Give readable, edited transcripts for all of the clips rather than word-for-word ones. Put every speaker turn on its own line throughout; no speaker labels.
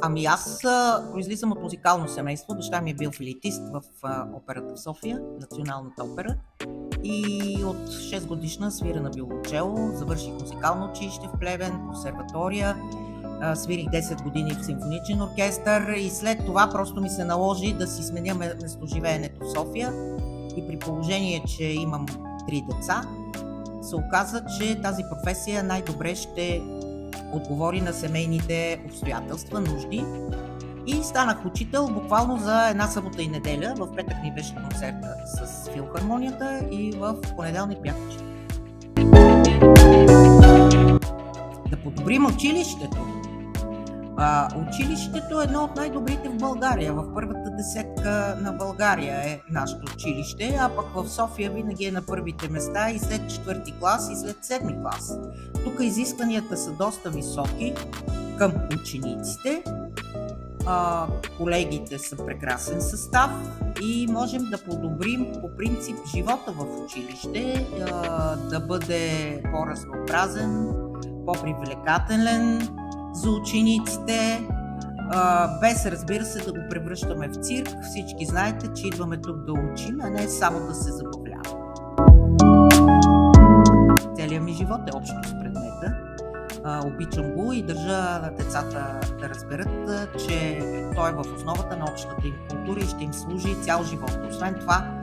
Ами аз произлизам от музикално семейство. Баща ми е бил флейтист в операта в София, Националната опера. И от 6 годишна свира на виолончело. Завърших музикално училище в Плевен, консерватория. Свирих 10 години в симфоничен оркестър и след това просто ми се наложи да си сменя местоживеенето в София. И при положение, че имам 3 деца, се оказа, че тази професия най-добре ще отговори на семейните обстоятелства, нужди. И станах учител буквално за една събота и неделя. В петък ми беше концерта с филхармонията и в понеделник бях учител. Да подобрим училището. Училището е едно от най-добрите в България. В първата десетка на България е нашето училище, а пък в София винаги е на първите места и след 4-ти клас и след 7-ми клас. Тук изискванията са доста високи към учениците. Колегите са прекрасен състав и можем да подобрим по принцип живота в училище, да бъде по-разнообразен, по-привлекателен за учениците, без, разбира се, да го превръщаме в цирк. Всички знаете, че идваме тук да учим, а не само да се забавляваме. Целият ми живот е общо с предмета. Обичам го и държа на децата да разберат, че той е в основата на общата им култура и ще им служи цял живот. Освен това,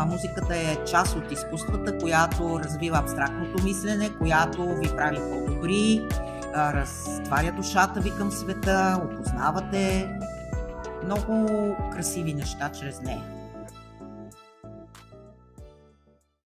музиката е част от изкуствата, която развива абстрактното мислене, която ви прави по-добри, разтваря душата ви към света, опознавате много красиви неща чрез нея.